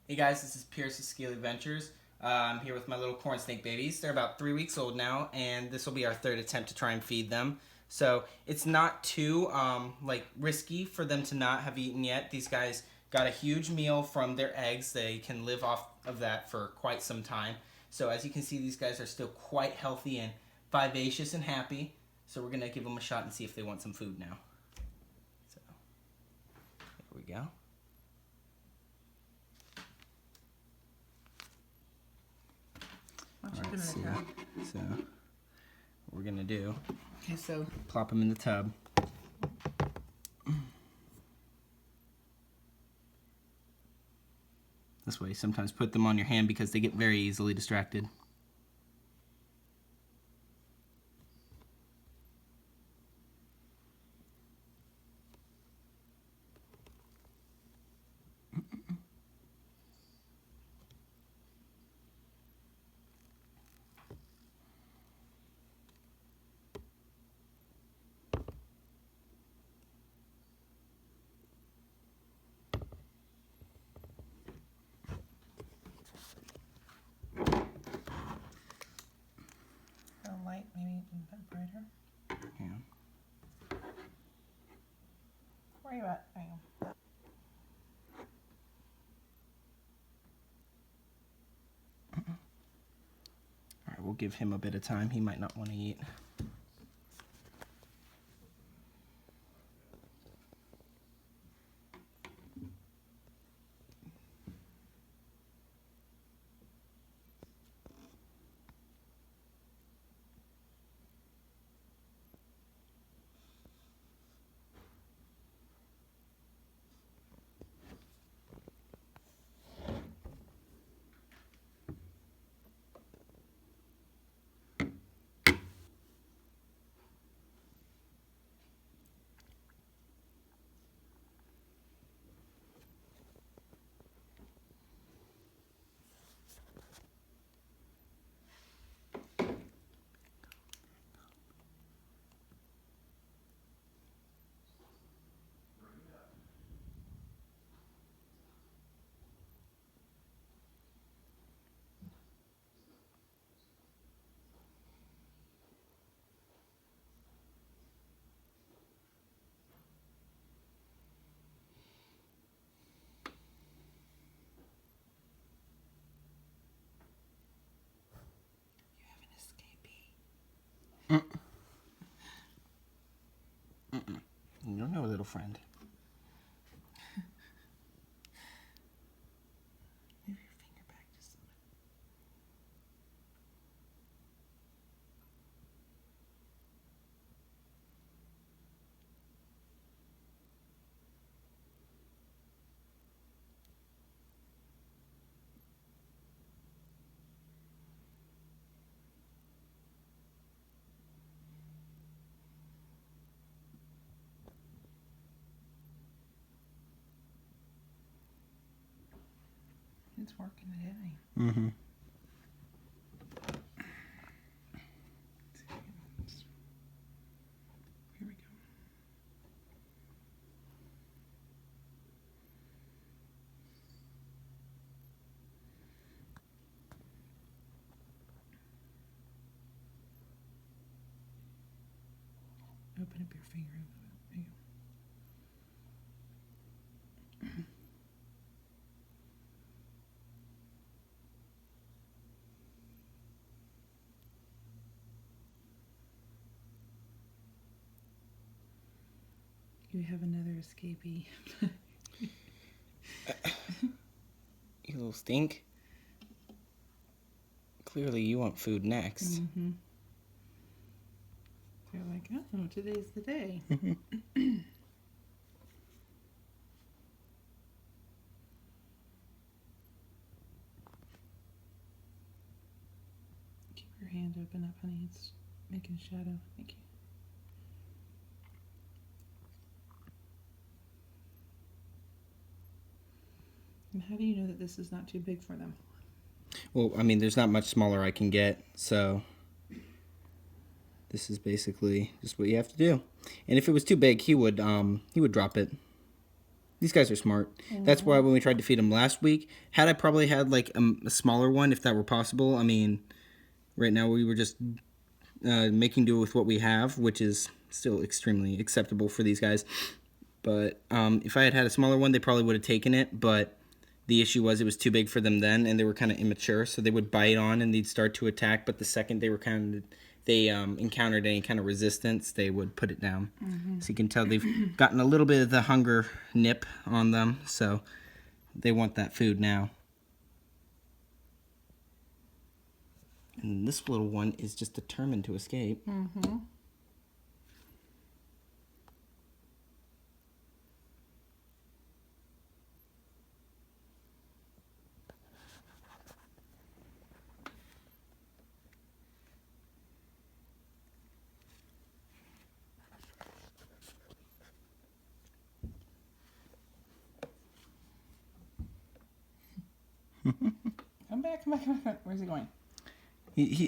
Hey guys, this is Pierce of Scaly Ventures. I'm here with my little corn snake babies. They're about 3 weeks old now, and this will be our third attempt to try and feed them. So it's not too risky for them to not have eaten yet. These guys got a huge meal from their eggs. They can live off of that for quite some time. So as you can see, these guys are still quite healthy and vivacious and happy. So we're gonna give them a shot and see if they want some food now. So here we go. Alright, so what we're gonna do, okay, so plop them in the tub. This way, sometimes put them on your hand because they get very easily distracted. light, maybe a bit brighter. Yeah. Where are you at? There you go. Alright, we'll give him a bit of time. He might not want to eat. You're no little friend. Move your finger back just a little. It's working today. Mm-hmm. Here we go. Open up your finger a little bit. There you go. You have another escapee. You little stink. Clearly you want food next. Mm-hmm. They're like, oh, today's the day. Keep your hand open up, honey. It's making a shadow. Thank you. And how do you know that this is not too big for them? Well, I mean, there's not much smaller I can get, so this is basically just what you have to do. And if it was too big, he would drop it. These guys are smart. That's why when we tried to feed them last week, had I probably had like a smaller one, if that were possible. I mean, right now we were just making do with what we have, which is still extremely acceptable for these guys. But if I had had a smaller one, they probably would have taken it. But the issue was it was too big for them then, and they were kind of immature, so they would bite on and they'd start to attack. But the second they encountered any kind of resistance, they would put it down. So you can tell they've gotten a little bit of the hunger nip on them, so they want that food now. And this little one is just determined to escape. Come back, come back, come back. Where's he going?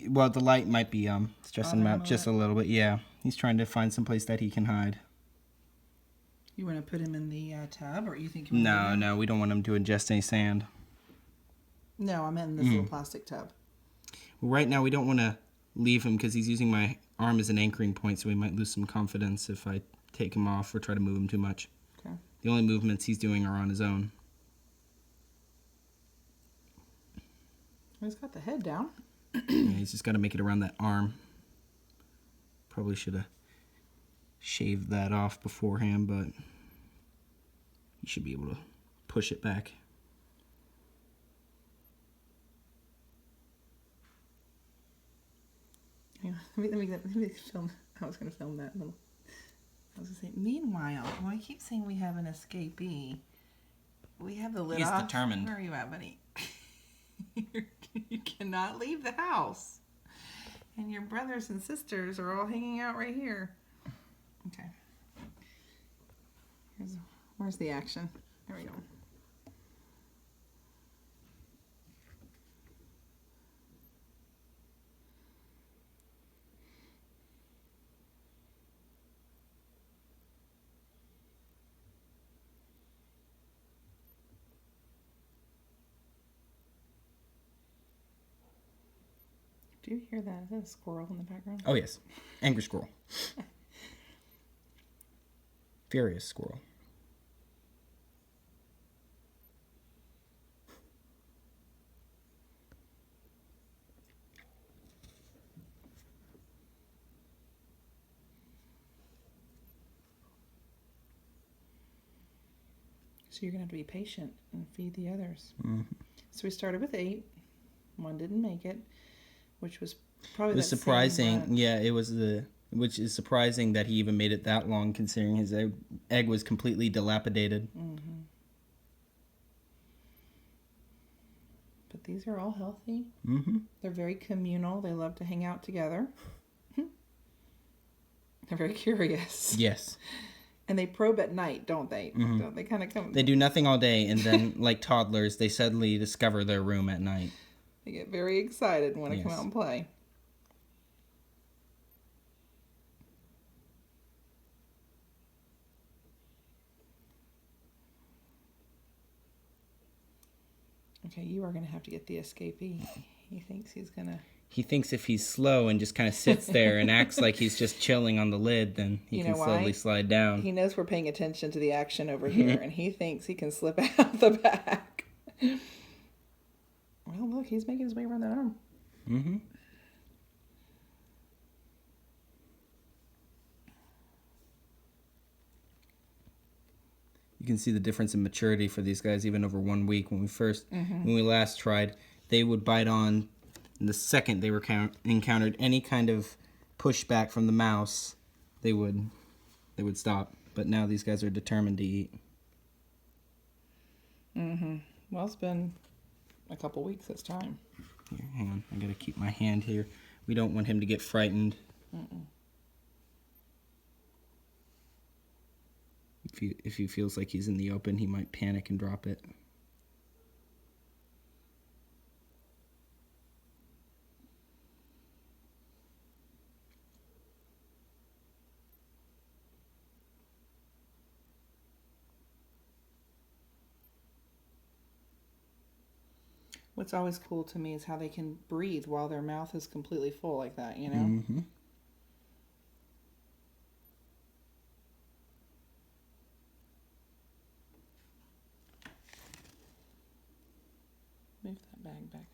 Well, the light might be stressing him out just a little bit. Yeah, he's trying to find some place that he can hide. You want to put him in the tub, or you think? No, we don't want him to ingest any sand. No, I'm in this little plastic tub. Well, right now we don't want to leave him because he's using my arm as an anchoring point, so we might lose some confidence if I take him off or try to move him too much. Okay. The only movements he's doing are on his own. He's got the head down. Yeah, he's just got to make it around that arm. Probably should have shaved that off beforehand, but you should be able to push it back. Yeah, let me film. I was going to film that little. I was going to say, meanwhile, well, I keep saying we have an escapee. We have the lid He's off. determined. Where are you at, buddy? You cannot leave the house. And your brothers and sisters are all hanging out right here. Okay. Where's the action? There we go. Do you hear that? Is that a squirrel in the background? Oh, yes. Angry squirrel. Furious squirrel. So you're going to have to be patient and feed the others. Mm-hmm. So we started with 8. One didn't make it, which was probably It was surprising. Yeah, it was which is surprising that he even made it that long, considering his egg was completely dilapidated. Mm-hmm. But these are all healthy. Mm-hmm. They're very communal. They love to hang out together. They're very curious. Yes. And they probe at night, don't they? Mm-hmm. Don't they kind of come? They do nothing all day, and then, like toddlers, they suddenly discover their room at night. They get very excited and want to Yes. come out and play. Okay, you are going to have to get the escapee. He thinks he's going to... He thinks if he's slow and just kind of sits there and acts like he's just chilling on the lid, then he can slowly slide down. He knows we're paying attention to the action over here, and he thinks he can slip out the back. Well, look, he's making his way around that arm. Mm-hmm. You can see the difference in maturity for these guys even over 1 week. When we last tried, they would bite on. And the second they were encountered any kind of pushback from the mouse, they would stop. But now these guys are determined to eat. Mm-hmm. Well, it's been a couple weeks this time. Here, hang on. I gotta keep my hand here. We don't want him to get frightened. Mm-mm. If he feels like he's in the open, he might panic and drop it. What's always cool to me is how they can breathe while their mouth is completely full like that, you know? Mm-hmm. Move that bag back, honey.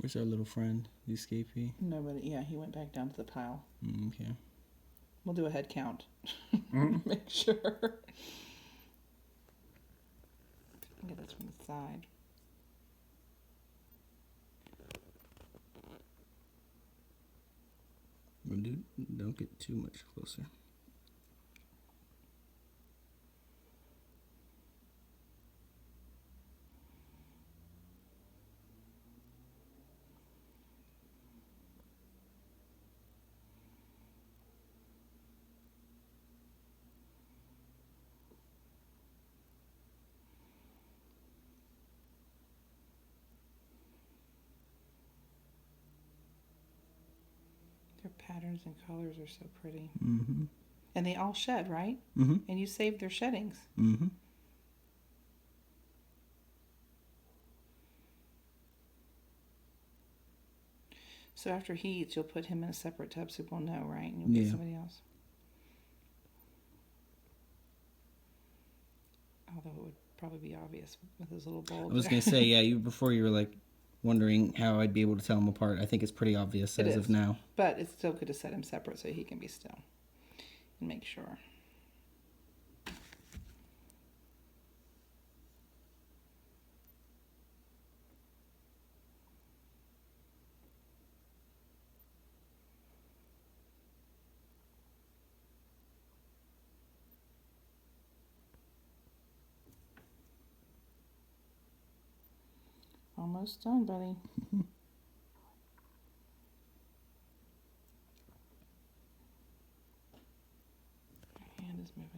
Where's our little friend, the escapee? Nobody, yeah, he went back down to the pile. Okay. We'll do a head count. Mm-hmm. Make sure. Get this from the side. Don't get too much closer. Their patterns and colors are so pretty. Mm-hmm. And they all shed, right? Mm-hmm. And you saved their sheddings. Mm-hmm. So after he eats, you'll put him in a separate tub so we'll know, right? And you'll get somebody else. Although it would probably be obvious with his little bulge. I was gonna say, yeah, before you were like wondering how I'd be able to tell them apart. I think it's pretty obvious as of now. But it's still good to set him separate so he can be still and make sure. Almost done, buddy. My hand is moving.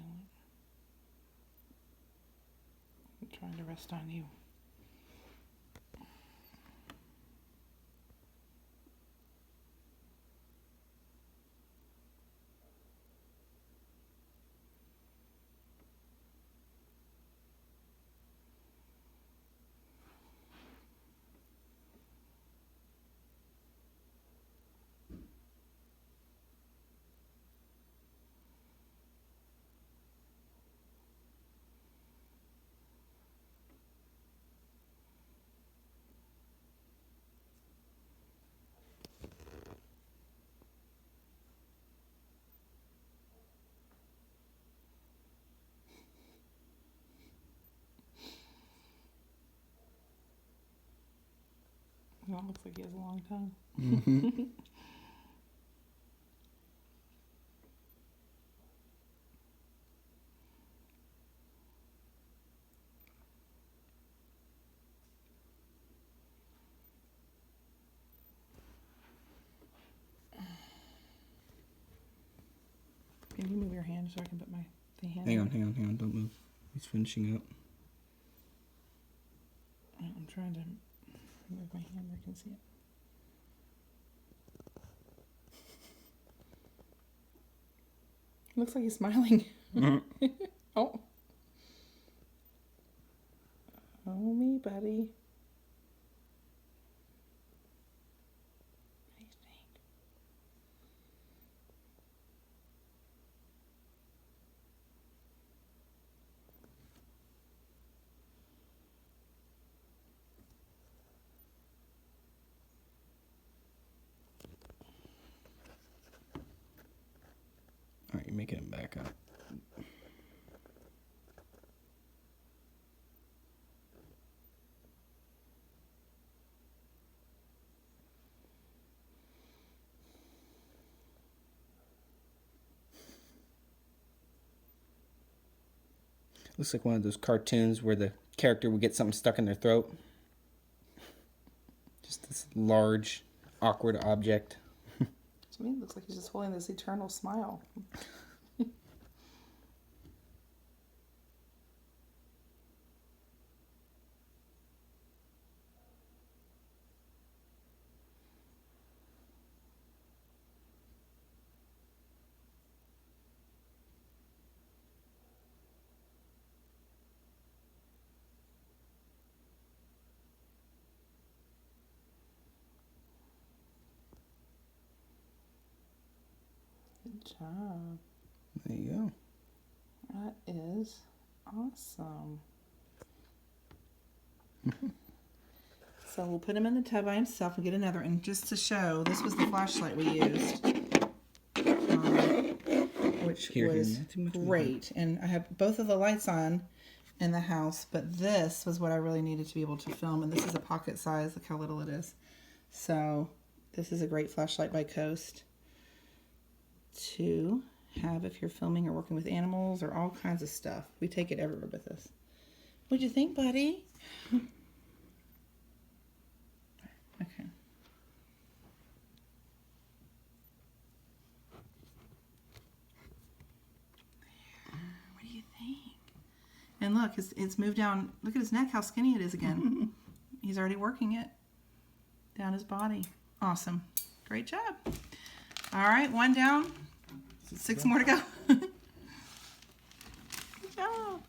I'm trying to rest on you. Well, it looks like he has a long tongue. Mm-hmm. Can you move your hand so I can put my hand? Hang on. Don't move. He's finishing up. I'm trying to move my hand where I can see it. Looks like he's smiling. Mm-hmm. Oh. Oh, me, buddy. What do you think? All right, you're making him back up. Looks like one of those cartoons where the character would get something stuck in their throat. Just this large, awkward object. To me, it looks like he's just holding this eternal smile. job. There you go. That is awesome. So we'll put him in the tub by himself and get another. And just to show, this was the flashlight we used, which was great. And I have both of the lights on in the house, but this was what I really needed to be able to film. And this is a pocket size. Look how little it is. So this is a great flashlight by COAST to have if you're filming or working with animals or all kinds of stuff. We take it everywhere with us. What'd you think, buddy? Okay. What do you think? And look, it's moved down. Look at his neck, how skinny it is again. He's already working it down his body. Awesome. Great job. All right, one down. 6 more to go. Good job.